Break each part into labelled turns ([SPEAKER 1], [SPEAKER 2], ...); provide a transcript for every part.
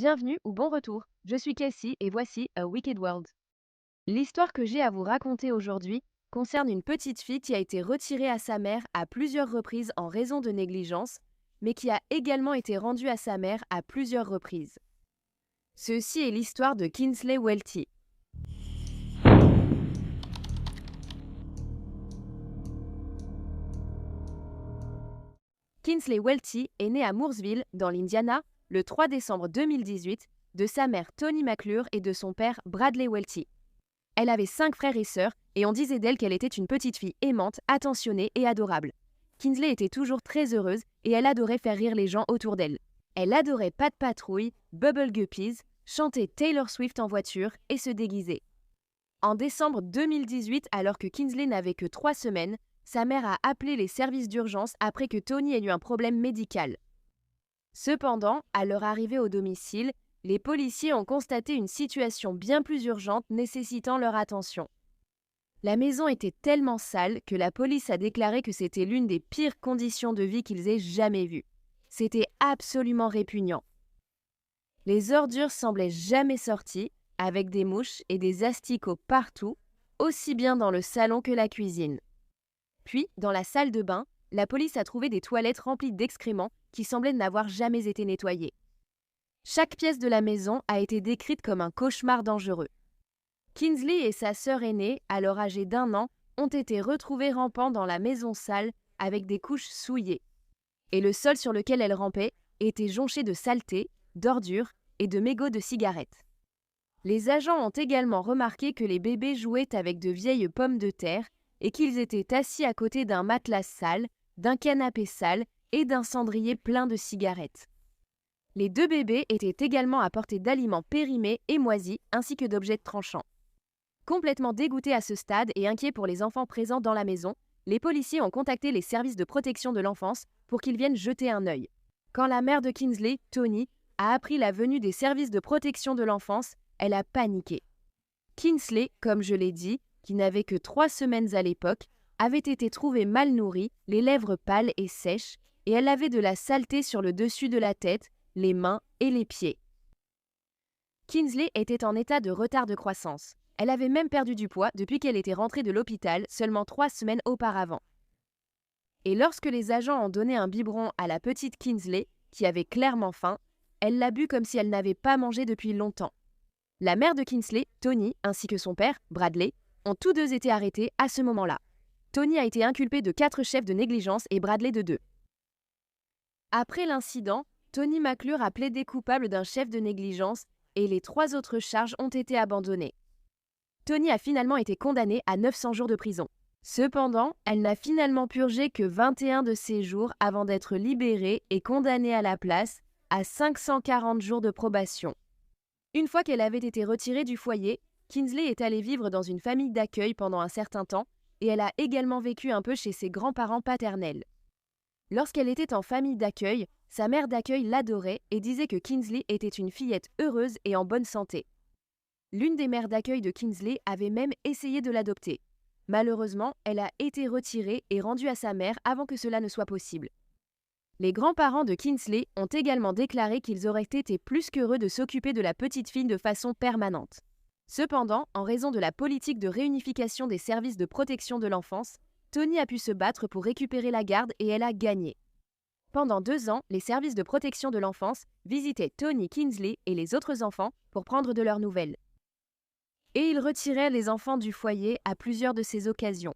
[SPEAKER 1] Bienvenue ou bon retour, je suis Cassie et voici A Wicked World. L'histoire que j'ai à vous raconter aujourd'hui concerne une petite fille qui a été retirée à sa mère à plusieurs reprises en raison de négligence, mais qui a également été rendue à sa mère à plusieurs reprises. Ceci est l'histoire de Kingsley Welty. Kingsley Welty est né à Mooresville, dans l'Indiana, le 3 décembre 2018, de sa mère Toni McClure et de son père Bradley Welty. Elle avait 5 frères et sœurs, et on disait d'elle qu'elle était une petite fille aimante, attentionnée et adorable. Kingsley était toujours très heureuse, et elle adorait faire rire les gens autour d'elle. Elle adorait Pat' Patrouille, Bubble Guppies, chanter Taylor Swift en voiture et se déguiser. En décembre 2018, alors que Kingsley n'avait que 3 semaines, sa mère a appelé les services d'urgence après que Toni ait eu un problème médical. Cependant, à leur arrivée au domicile, les policiers ont constaté une situation bien plus urgente nécessitant leur attention. La maison était tellement sale que la police a déclaré que c'était l'une des pires conditions de vie qu'ils aient jamais vues. C'était absolument répugnant. Les ordures semblaient jamais sorties, avec des mouches et des asticots partout, aussi bien dans le salon que la cuisine. Puis, dans la salle de bain, la police a trouvé des toilettes remplies d'excréments qui semblaient n'avoir jamais été nettoyées. Chaque pièce de la maison a été décrite comme un cauchemar dangereux. Kingsley et sa sœur aînée, alors âgée d'1 an, ont été retrouvés rampant dans la maison sale avec des couches souillées. Et le sol sur lequel elles rampaient était jonché de saleté, d'ordures et de mégots de cigarettes. Les agents ont également remarqué que les bébés jouaient avec de vieilles pommes de terre et qu'ils étaient assis à côté d'un matelas sale, d'un canapé sale et d'un cendrier plein de cigarettes. Les 2 bébés étaient également à portée d'aliments périmés et moisis ainsi que d'objets tranchants. Complètement dégoûtés à ce stade et inquiets pour les enfants présents dans la maison, les policiers ont contacté les services de protection de l'enfance pour qu'ils viennent jeter un œil. Quand la mère de Kingsley, Toni, a appris la venue des services de protection de l'enfance, elle a paniqué. Kingsley, comme je l'ai dit, qui n'avait que 3 semaines à l'époque, avait été trouvée mal nourrie, les lèvres pâles et sèches, et elle avait de la saleté sur le dessus de la tête, les mains et les pieds. Kingsley était en état de retard de croissance. Elle avait même perdu du poids depuis qu'elle était rentrée de l'hôpital seulement 3 semaines auparavant. Et lorsque les agents ont donné un biberon à la petite Kingsley, qui avait clairement faim, elle l'a bu comme si elle n'avait pas mangé depuis longtemps. La mère de Kingsley, Toni, ainsi que son père, Bradley, ont tous deux été arrêtés à ce moment-là. Toni a été inculpée de 4 chefs de négligence et Bradley de 2. Après l'incident, Toni McClure a plaidé coupable d'un chef de négligence et les 3 autres charges ont été abandonnées. Toni a finalement été condamnée à 900 jours de prison. Cependant, elle n'a finalement purgé que 21 de ces jours avant d'être libérée et condamnée à la place à 540 jours de probation. Une fois qu'elle avait été retirée du foyer, Kingsley est allée vivre dans une famille d'accueil pendant un certain temps et elle a également vécu un peu chez ses grands-parents paternels. Lorsqu'elle était en famille d'accueil, sa mère d'accueil l'adorait et disait que Kingsley était une fillette heureuse et en bonne santé. L'une des mères d'accueil de Kingsley avait même essayé de l'adopter. Malheureusement, elle a été retirée et rendue à sa mère avant que cela ne soit possible. Les grands-parents de Kingsley ont également déclaré qu'ils auraient été plus qu'heureux de s'occuper de la petite fille de façon permanente. Cependant, en raison de la politique de réunification des services de protection de l'enfance, Toni a pu se battre pour récupérer la garde et elle a gagné. Pendant 2 ans, les services de protection de l'enfance visitaient Toni, Kingsley et les autres enfants pour prendre de leurs nouvelles. Et ils retiraient les enfants du foyer à plusieurs de ces occasions.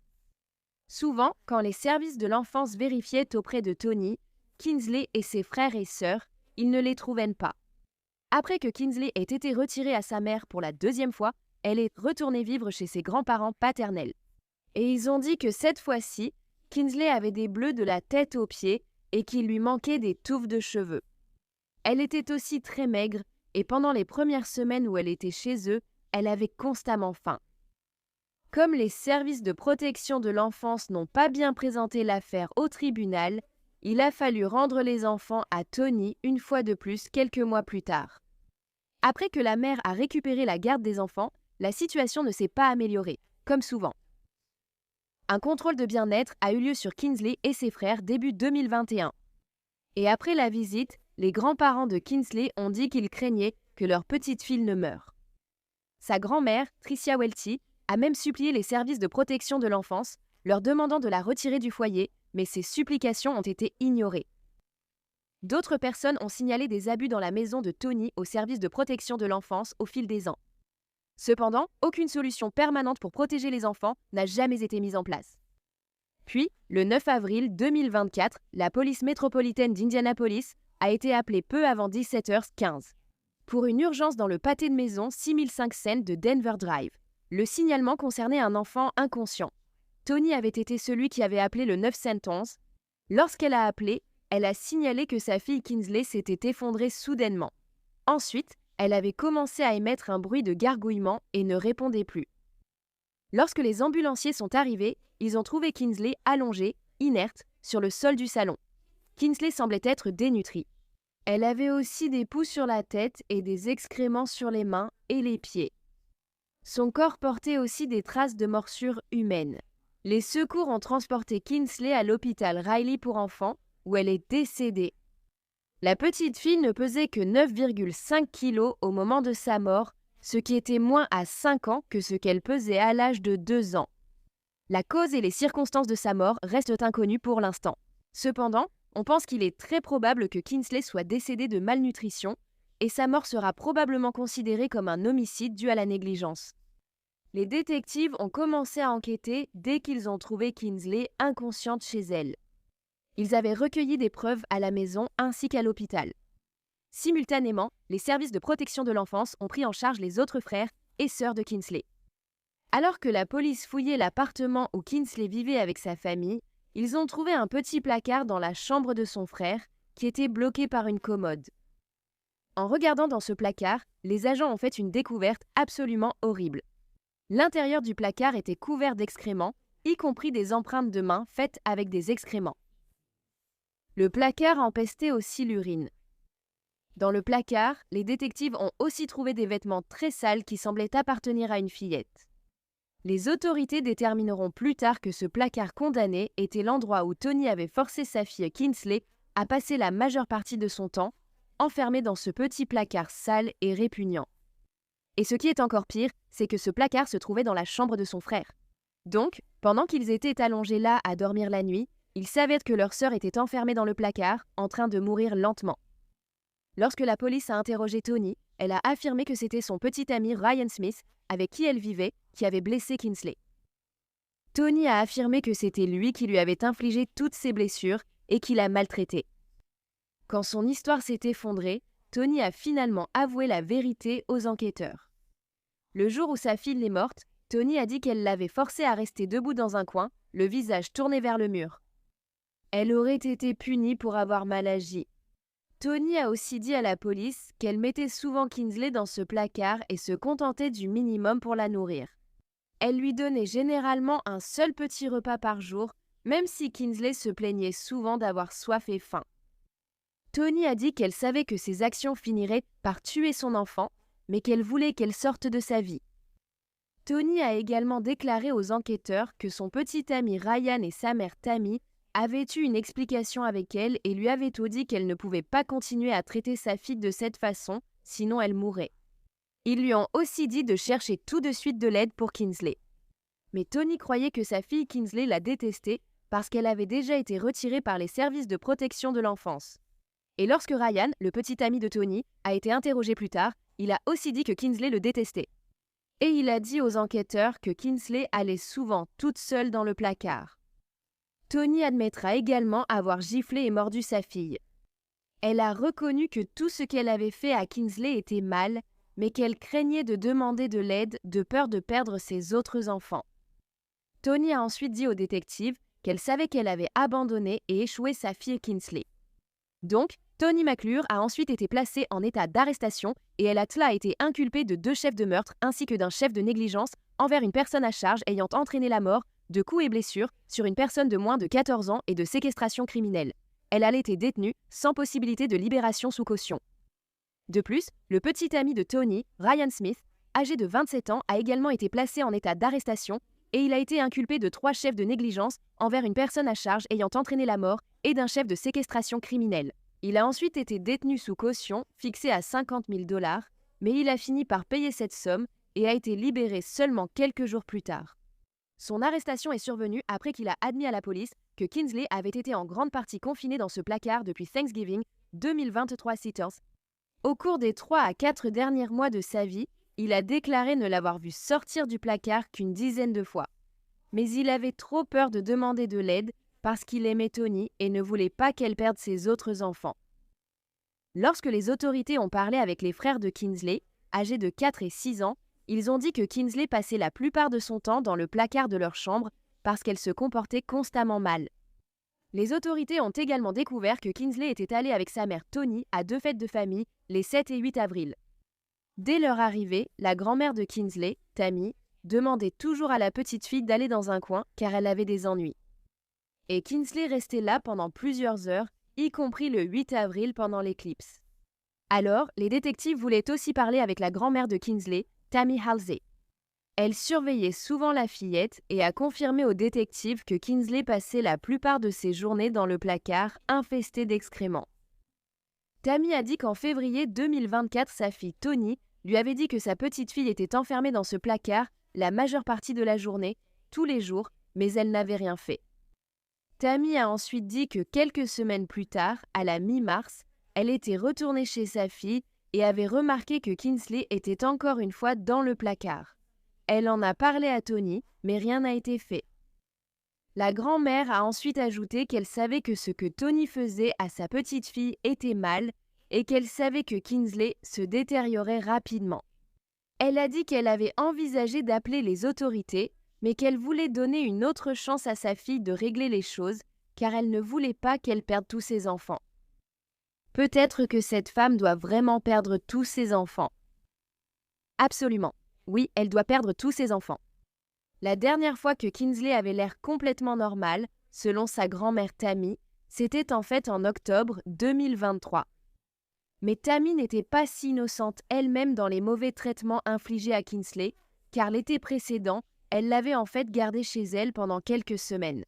[SPEAKER 1] Souvent, quand les services de l'enfance vérifiaient auprès de Toni, Kingsley et ses frères et sœurs, ils ne les trouvaient pas. Après que Kingsley ait été retirée à sa mère pour la 2e fois, elle est retournée vivre chez ses grands-parents paternels. Et ils ont dit que cette fois-ci, Kingsley avait des bleus de la tête aux pieds et qu'il lui manquait des touffes de cheveux. Elle était aussi très maigre et pendant les premières semaines où elle était chez eux, elle avait constamment faim. Comme les services de protection de l'enfance n'ont pas bien présenté l'affaire au tribunal, il a fallu rendre les enfants à Toni une fois de plus quelques mois plus tard. Après que la mère a récupéré la garde des enfants, la situation ne s'est pas améliorée, comme souvent. Un contrôle de bien-être a eu lieu sur Kingsley et ses frères début 2021. Et après la visite, les grands-parents de Kingsley ont dit qu'ils craignaient que leur petite fille ne meure. Sa grand-mère, Tricia Welty, a même supplié les services de protection de l'enfance, leur demandant de la retirer du foyer, mais ces supplications ont été ignorées. D'autres personnes ont signalé des abus dans la maison de Tony au service de protection de l'enfance au fil des ans. Cependant, aucune solution permanente pour protéger les enfants n'a jamais été mise en place. Puis, le 9 avril 2024, la police métropolitaine d'Indianapolis a été appelée peu avant 17h15 pour une urgence dans le pâté de maison 6005 Cent de Denver Drive. Le signalement concernait un enfant inconscient. Tony avait été celui qui avait appelé le 911. Lorsqu'elle a appelé, elle a signalé que sa fille Kingsley s'était effondrée soudainement. Ensuite, elle avait commencé à émettre un bruit de gargouillement et ne répondait plus. Lorsque les ambulanciers sont arrivés, ils ont trouvé Kingsley allongée, inerte, sur le sol du salon. Kingsley semblait être dénutrie. Elle avait aussi des poux sur la tête et des excréments sur les mains et les pieds. Son corps portait aussi des traces de morsures humaines. Les secours ont transporté Kingsley à l'hôpital Riley pour enfants, où elle est décédée. La petite fille ne pesait que 9,5 kg au moment de sa mort, ce qui était moins à 5 ans que ce qu'elle pesait à l'âge de 2 ans. La cause et les circonstances de sa mort restent inconnues pour l'instant. Cependant, on pense qu'il est très probable que Kingsley soit décédée de malnutrition et sa mort sera probablement considérée comme un homicide dû à la négligence. Les détectives ont commencé à enquêter dès qu'ils ont trouvé Kingsley inconsciente chez elle. Ils avaient recueilli des preuves à la maison ainsi qu'à l'hôpital. Simultanément, les services de protection de l'enfance ont pris en charge les autres frères et sœurs de Kingsley. Alors que la police fouillait l'appartement où Kingsley vivait avec sa famille, ils ont trouvé un petit placard dans la chambre de son frère qui était bloqué par une commode. En regardant dans ce placard, les agents ont fait une découverte absolument horrible. L'intérieur du placard était couvert d'excréments, y compris des empreintes de mains faites avec des excréments. Le placard empestait aussi l'urine. Dans le placard, les détectives ont aussi trouvé des vêtements très sales qui semblaient appartenir à une fillette. Les autorités détermineront plus tard que ce placard condamné était l'endroit où Tony avait forcé sa fille Kingsley à passer la majeure partie de son temps, enfermée dans ce petit placard sale et répugnant. Et ce qui est encore pire, c'est que ce placard se trouvait dans la chambre de son frère. Donc, pendant qu'ils étaient allongés là à dormir la nuit, ils savaient que leur sœur était enfermée dans le placard, en train de mourir lentement. Lorsque la police a interrogé Tony, elle a affirmé que c'était son petit ami Ryan Smith, avec qui elle vivait, qui avait blessé Kingsley. Tony a affirmé que c'était lui qui lui avait infligé toutes ses blessures et qui l'a maltraité. Quand son histoire s'est effondrée, Tony a finalement avoué la vérité aux enquêteurs. Le jour où sa fille est morte, Tony a dit qu'elle l'avait forcée à rester debout dans un coin, le visage tourné vers le mur. Elle aurait été punie pour avoir mal agi. Tony a aussi dit à la police qu'elle mettait souvent Kingsley dans ce placard et se contentait du minimum pour la nourrir. Elle lui donnait généralement un seul petit repas par jour, même si Kingsley se plaignait souvent d'avoir soif et faim. Tony a dit qu'elle savait que ses actions finiraient par tuer son enfant, mais qu'elle voulait qu'elle sorte de sa vie. Tony a également déclaré aux enquêteurs que son petit ami Ryan et sa mère Tammy avaient eu une explication avec elle et lui avaient tout dit qu'elle ne pouvait pas continuer à traiter sa fille de cette façon, sinon elle mourrait. Ils lui ont aussi dit de chercher tout de suite de l'aide pour Kingsley. Mais Tony croyait que sa fille Kingsley la détestait parce qu'elle avait déjà été retirée par les services de protection de l'enfance. Et lorsque Ryan, le petit ami de Tony, a été interrogé plus tard, il a aussi dit que Kingsley le détestait. Et il a dit aux enquêteurs que Kingsley allait souvent toute seule dans le placard. Tony admettra également avoir giflé et mordu sa fille. Elle a reconnu que tout ce qu'elle avait fait à Kingsley était mal, mais qu'elle craignait de demander de l'aide de peur de perdre ses autres enfants. Tony a ensuite dit aux détectives qu'elle savait qu'elle avait abandonné et échoué sa fille Kingsley. Donc, Tony McClure a ensuite été placée en état d'arrestation et elle a été inculpée de 2 chefs de meurtre ainsi que d'un chef de négligence envers une personne à charge ayant entraîné la mort, de coups et blessures sur une personne de moins de 14 ans et de séquestration criminelle. Elle a été détenue sans possibilité de libération sous caution. De plus, le petit ami de Tony, Ryan Smith, âgé de 27 ans, a également été placé en état d'arrestation et il a été inculpé de 3 chefs de négligence envers une personne à charge ayant entraîné la mort et d'un chef de séquestration criminelle. Il a ensuite été détenu sous caution, fixée à 50 000 $, mais il a fini par payer cette somme et a été libéré seulement quelques jours plus tard. Son arrestation est survenue après qu'il a admis à la police que Kingsley avait été en grande partie confiné dans ce placard depuis Thanksgiving 2023 Seattle. Au cours des 3 à 4 derniers mois de sa vie, il a déclaré ne l'avoir vu sortir du placard qu'une dizaine de fois. Mais il avait trop peur de demander de l'aide parce qu'il aimait Toni et ne voulait pas qu'elle perde ses autres enfants. Lorsque les autorités ont parlé avec les frères de Kingsley, âgés de 4 et 6 ans, ils ont dit que Kingsley passait la plupart de son temps dans le placard de leur chambre parce qu'elle se comportait constamment mal. Les autorités ont également découvert que Kingsley était allé avec sa mère Toni à 2 fêtes de famille les 7 et 8 avril. Dès leur arrivée, la grand-mère de Kingsley, Tammy, demandait toujours à la petite fille d'aller dans un coin car elle avait des ennuis. Et Kingsley restait là pendant plusieurs heures, y compris le 8 avril pendant l'éclipse. Alors, les détectives voulaient aussi parler avec la grand-mère de Kingsley, Tammy Halsey. Elle surveillait souvent la fillette et a confirmé aux détectives que Kingsley passait la plupart de ses journées dans le placard infesté d'excréments. Tammy a dit qu'en février 2024, sa fille Toni lui avait dit que sa petite fille était enfermée dans ce placard la majeure partie de la journée, tous les jours, mais elle n'avait rien fait. Tammy a ensuite dit que quelques semaines plus tard, à la mi-mars, elle était retournée chez sa fille et avait remarqué que Kingsley était encore une fois dans le placard. Elle en a parlé à Toni, mais rien n'a été fait. La grand-mère a ensuite ajouté qu'elle savait que ce que Toni faisait à sa petite fille était mal et qu'elle savait que Kingsley se détériorait rapidement. Elle a dit qu'elle avait envisagé d'appeler les autorités, mais qu'elle voulait donner une autre chance à sa fille de régler les choses, car elle ne voulait pas qu'elle perde tous ses enfants. Peut-être que cette femme doit vraiment perdre tous ses enfants. Absolument. Oui, elle doit perdre tous ses enfants. La dernière fois que Kingsley avait l'air complètement normal, selon sa grand-mère Tammy, c'était en fait en octobre 2023. Mais Tammy n'était pas si innocente elle-même dans les mauvais traitements infligés à Kingsley, car l'été précédent, elle l'avait en fait gardé chez elle pendant quelques semaines.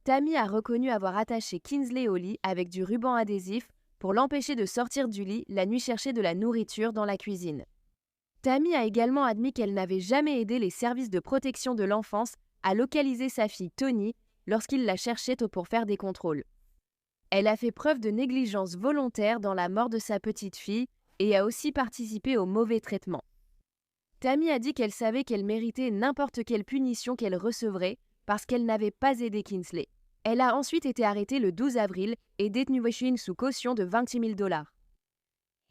[SPEAKER 1] Tammy a reconnu avoir attaché Kingsley au lit avec du ruban adhésif pour l'empêcher de sortir du lit la nuit chercher de la nourriture dans la cuisine. Tammy a également admis qu'elle n'avait jamais aidé les services de protection de l'enfance à localiser sa fille Toni lorsqu'ils la cherchaient pour faire des contrôles. Elle a fait preuve de négligence volontaire dans la mort de sa petite fille et a aussi participé au mauvais traitement. Tammy a dit qu'elle savait qu'elle méritait n'importe quelle punition qu'elle recevrait parce qu'elle n'avait pas aidé Kingsley. Elle a ensuite été arrêtée le 12 avril et détenue sous caution de 26 000 $.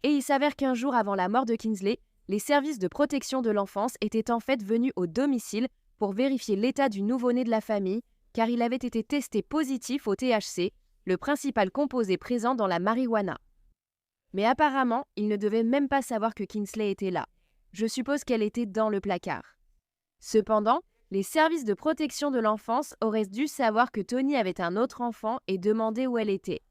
[SPEAKER 1] Et il s'avère qu'un jour avant la mort de Kingsley, les services de protection de l'enfance étaient en fait venus au domicile pour vérifier l'état du nouveau-né de la famille, car il avait été testé positif au THC, le principal composé présent dans la marijuana. Mais apparemment, ils ne devaient même pas savoir que Kingsley était là. Je suppose qu'elle était dans le placard. Cependant, les services de protection de l'enfance auraient dû savoir que Toni avait un autre enfant et demander où elle était.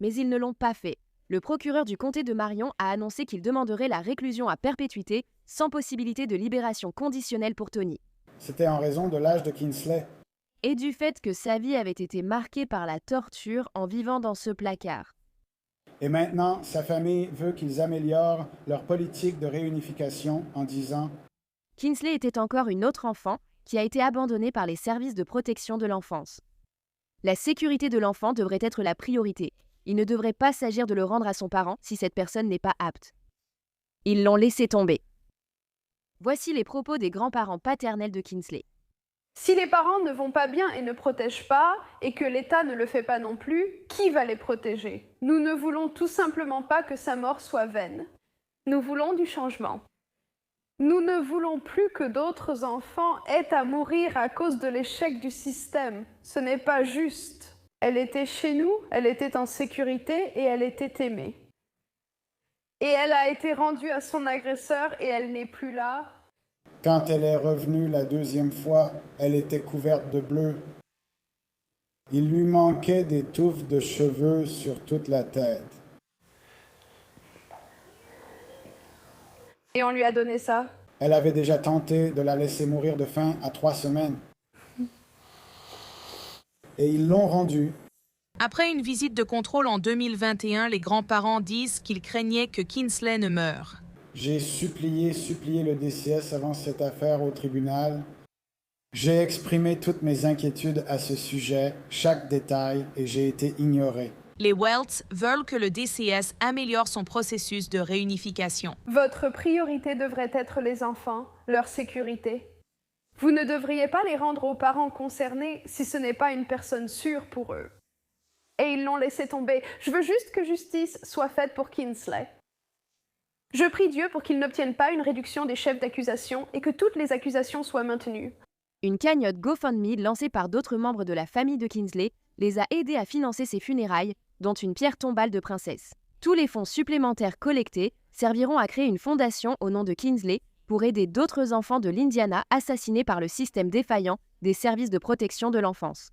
[SPEAKER 1] Mais ils ne l'ont pas fait. Le procureur du comté de Marion a annoncé qu'il demanderait la réclusion à perpétuité sans possibilité de libération conditionnelle pour Toni.
[SPEAKER 2] C'était en raison de l'âge de Kingsley.
[SPEAKER 1] Et du fait que sa vie avait été marquée par la torture en vivant dans ce placard.
[SPEAKER 2] Et maintenant, sa famille veut qu'ils améliorent leur politique de réunification en disant «
[SPEAKER 1] Kingsley était encore une autre enfant qui a été abandonnée par les services de protection de l'enfance. La sécurité de l'enfant devrait être la priorité. Il ne devrait pas s'agir de le rendre à son parent si cette personne n'est pas apte. Ils l'ont laissé tomber. » Voici les propos des grands-parents paternels de Kingsley.
[SPEAKER 3] Si les parents ne vont pas bien et ne protègent pas, et que l'État ne le fait pas non plus, qui va les protéger? Nous ne voulons tout simplement pas que sa mort soit vaine. Nous voulons du changement. Nous ne voulons plus que d'autres enfants aient à mourir à cause de l'échec du système. Ce n'est pas juste. Elle était chez nous, elle était en sécurité et elle était aimée. Et elle a été rendue à son agresseur et elle n'est plus là.
[SPEAKER 2] Quand elle est revenue la deuxième fois, elle était couverte de bleu. Il lui manquait des touffes de cheveux sur toute la tête.
[SPEAKER 3] Et on lui a donné ça.
[SPEAKER 2] Elle avait déjà tenté de la laisser mourir de faim à 3 semaines. Et ils l'ont rendue.
[SPEAKER 4] Après une visite de contrôle en 2021, les grands-parents disent qu'ils craignaient que Kinsley ne meure.
[SPEAKER 2] J'ai supplié le DCS avant cette affaire au tribunal. J'ai exprimé toutes mes inquiétudes à ce sujet, chaque détail, et j'ai été ignoré.
[SPEAKER 4] Les Welts veulent que le DCS améliore son processus de réunification.
[SPEAKER 3] Votre priorité devrait être les enfants, leur sécurité. Vous ne devriez pas les rendre aux parents concernés si ce n'est pas une personne sûre pour eux. Et ils l'ont laissé tomber. Je veux juste que justice soit faite pour Kinsley. Je prie Dieu pour qu'il n'obtienne pas une réduction des chefs d'accusation et que toutes les accusations soient maintenues.
[SPEAKER 1] Une cagnotte GoFundMe lancée par d'autres membres de la famille de Kinsley les a aidés à financer ses funérailles, dont une pierre tombale de princesse. Tous les fonds supplémentaires collectés serviront à créer une fondation au nom de Kinsley pour aider d'autres enfants de l'Indiana assassinés par le système défaillant des services de protection de l'enfance.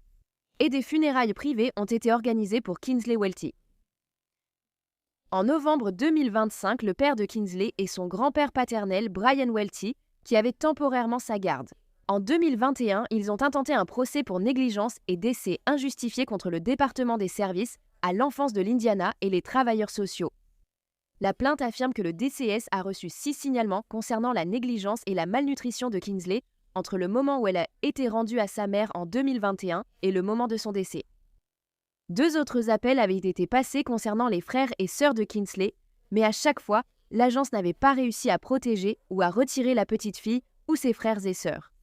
[SPEAKER 1] Et des funérailles privées ont été organisées pour Kinsley Welty. En novembre 2025, le père de Kinsley et son grand-père paternel, Brian Welty, qui avait temporairement sa garde. En 2021, ils ont intenté un procès pour négligence et décès injustifié contre le département des services à l'enfance de l'Indiana et les travailleurs sociaux. La plainte affirme que le DCS a reçu 6 signalements concernant la négligence et la malnutrition de Kinsley entre le moment où elle a été rendue à sa mère en 2021 et le moment de son décès. 2 autres appels avaient été passés concernant les frères et sœurs de Kinsley, mais à chaque fois, l'agence n'avait pas réussi à protéger ou à retirer la petite fille ou ses frères et sœurs.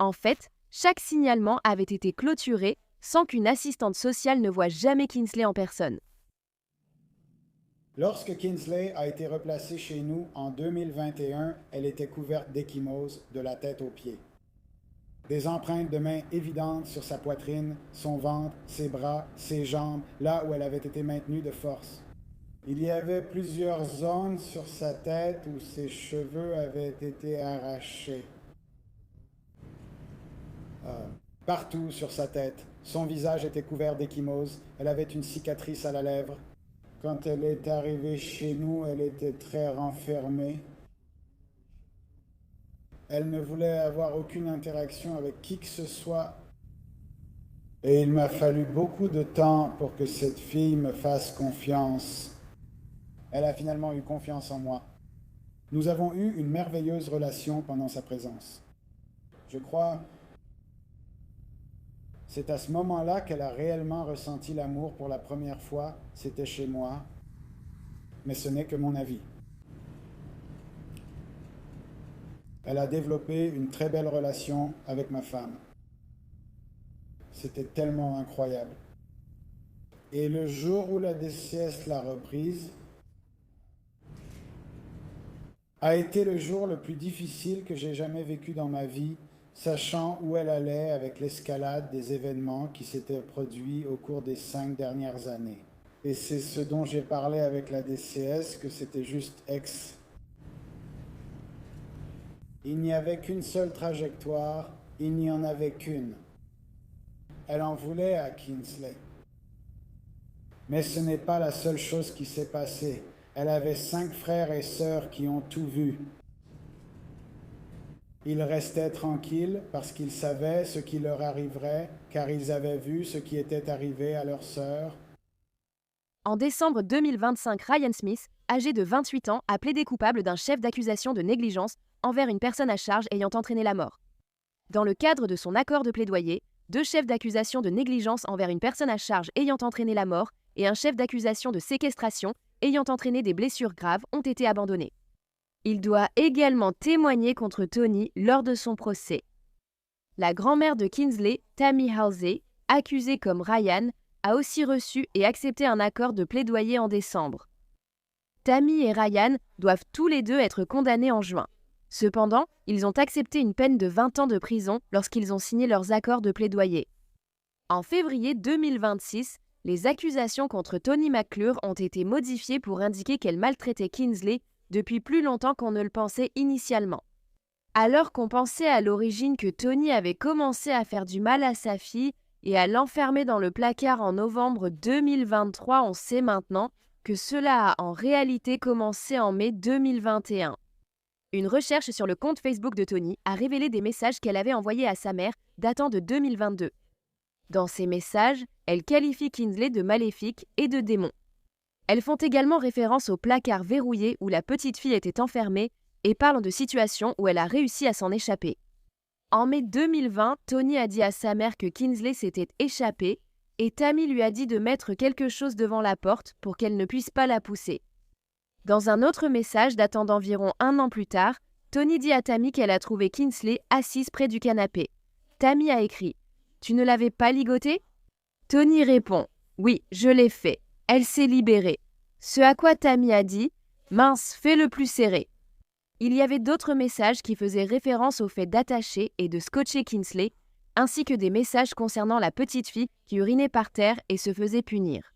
[SPEAKER 1] En fait, chaque signalement avait été clôturé sans qu'une assistante sociale ne voie jamais Kinsley en personne.
[SPEAKER 2] Lorsque Kinsley a été replacée chez nous en 2021, elle était couverte d'ecchymose de la tête aux pieds. Des empreintes de mains évidentes sur sa poitrine, son ventre, ses bras, ses jambes, là où elle avait été maintenue de force. Il y avait plusieurs zones sur sa tête où ses cheveux avaient été arrachés. Partout sur sa tête, son visage était couvert d'ecchymose. Elle avait une cicatrice à la lèvre. Quand elle est arrivée chez nous, elle était très renfermée. Elle ne voulait avoir aucune interaction avec qui que ce soit. Et il m'a fallu beaucoup de temps pour que cette fille me fasse confiance. Elle a finalement eu confiance en moi. Nous avons eu une merveilleuse relation pendant sa présence. Je crois c'est à ce moment-là qu'elle a réellement ressenti l'amour pour la première fois. C'était chez moi. Mais ce n'est que mon avis. Elle a développé une très belle relation avec ma femme. C'était tellement incroyable. Et le jour où la DCS l'a reprise a été le jour le plus difficile que j'ai jamais vécu dans ma vie, sachant où elle allait avec l'escalade des événements qui s'étaient produits au cours des 5 dernières années. Et c'est ce dont j'ai parlé avec la DCS, que c'était juste Il n'y avait qu'une seule trajectoire, il n'y en avait qu'une. Elle en voulait à Kinsley. Mais ce n'est pas la seule chose qui s'est passée. Elle avait 5 frères et sœurs qui ont tout vu. Ils restaient tranquilles parce qu'ils savaient ce qui leur arriverait, car ils avaient vu ce qui était arrivé à leur sœur.
[SPEAKER 1] En décembre 2025, Ryan Smith, âgé de 28 ans, a plaidé coupable d'un chef d'accusation de négligence envers une personne à charge ayant entraîné la mort. Dans le cadre de son accord de plaidoyer, 2 chefs d'accusation de négligence envers une personne à charge ayant entraîné la mort et un chef d'accusation de séquestration ayant entraîné des blessures graves ont été abandonnés. Il doit également témoigner contre Tony lors de son procès. La grand-mère de Kinsley, Tammy Halsey, accusée comme Ryan, a aussi reçu et accepté un accord de plaidoyer en décembre. Tammy et Ryan doivent tous les deux être condamnés en juin. Cependant, ils ont accepté une peine de 20 ans de prison lorsqu'ils ont signé leurs accords de plaidoyer. En février 2026, les accusations contre Tony McClure ont été modifiées pour indiquer qu'elle maltraitait Kinsley depuis plus longtemps qu'on ne le pensait initialement. Alors qu'on pensait à l'origine que Tony avait commencé à faire du mal à sa fille et à l'enfermer dans le placard en novembre 2023, on sait maintenant que cela a en réalité commencé en mai 2021. Une recherche sur le compte Facebook de Tony a révélé des messages qu'elle avait envoyés à sa mère datant de 2022. Dans ces messages, elles qualifient Kingsley de maléfique et de démon. Elles font également référence au placard verrouillé où la petite fille était enfermée et parlent de situations où elle a réussi à s'en échapper. En mai 2020, Tony a dit à sa mère que Kingsley s'était échappé et Tammy lui a dit de mettre quelque chose devant la porte pour qu'elle ne puisse pas la pousser. Dans un autre message datant d'environ 1 an plus tard, Tony dit à Tammy qu'elle a trouvé Kingsley assise près du canapé. Tammy a écrit « Tu ne l'avais pas ligoté ?» Tony répond « Oui, je l'ai fait. Elle s'est libérée. » Ce à quoi Tammy a dit « Mince, fais-le plus serré. » Il y avait d'autres messages qui faisaient référence au fait d'attacher et de scotcher Kingsley, ainsi que des messages concernant la petite fille qui urinait par terre et se faisait punir.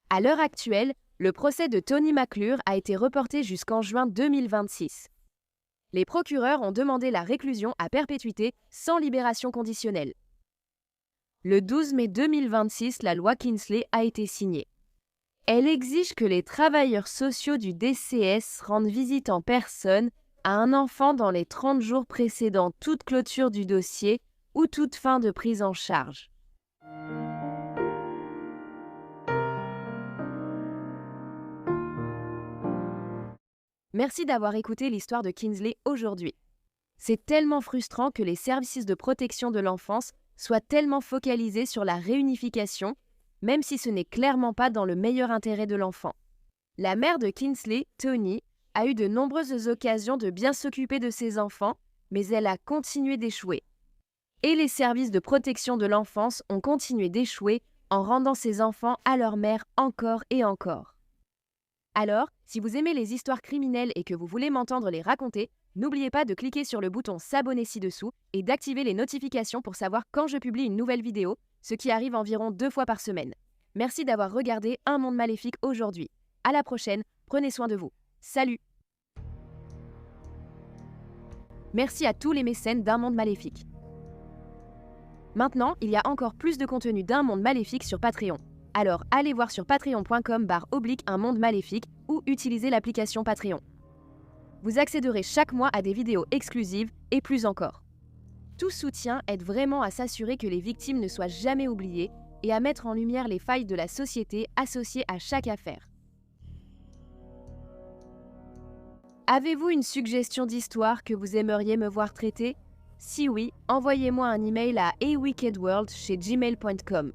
[SPEAKER 1] À l'heure actuelle, le procès de Tony McClure a été reporté jusqu'en juin 2026. Les procureurs ont demandé la réclusion à perpétuité sans libération conditionnelle. Le 12 mai 2026, la loi Kingsley a été signée. Elle exige que les travailleurs sociaux du DCS rendent visite en personne à un enfant dans les 30 jours précédant toute clôture du dossier ou toute fin de prise en charge. Merci d'avoir écouté l'histoire de Kingsley aujourd'hui. C'est tellement frustrant que les services de protection de l'enfance soient tellement focalisés sur la réunification, même si ce n'est clairement pas dans le meilleur intérêt de l'enfant. La mère de Kingsley, Tony, a eu de nombreuses occasions de bien s'occuper de ses enfants, mais elle a continué d'échouer. Et les services de protection de l'enfance ont continué d'échouer en rendant ses enfants à leur mère encore et encore. Alors, si vous aimez les histoires criminelles et que vous voulez m'entendre les raconter, n'oubliez pas de cliquer sur le bouton s'abonner ci-dessous et d'activer les notifications pour savoir quand je publie une nouvelle vidéo, ce qui arrive environ 2 fois par semaine. Merci d'avoir regardé Un Monde Maléfique aujourd'hui. À la prochaine, prenez soin de vous. Salut! Merci à tous les mécènes d'Un Monde Maléfique. Maintenant, il y a encore plus de contenu d'Un Monde Maléfique sur Patreon. Alors allez voir sur patreon.com/un monde maléfique ou utilisez l'application Patreon. Vous accéderez chaque mois à des vidéos exclusives et plus encore. Tout soutien aide vraiment à s'assurer que les victimes ne soient jamais oubliées et à mettre en lumière les failles de la société associées à chaque affaire. Avez-vous une suggestion d'histoire que vous aimeriez me voir traiter ? Si oui, envoyez-moi un email à awickedworld@gmail.com.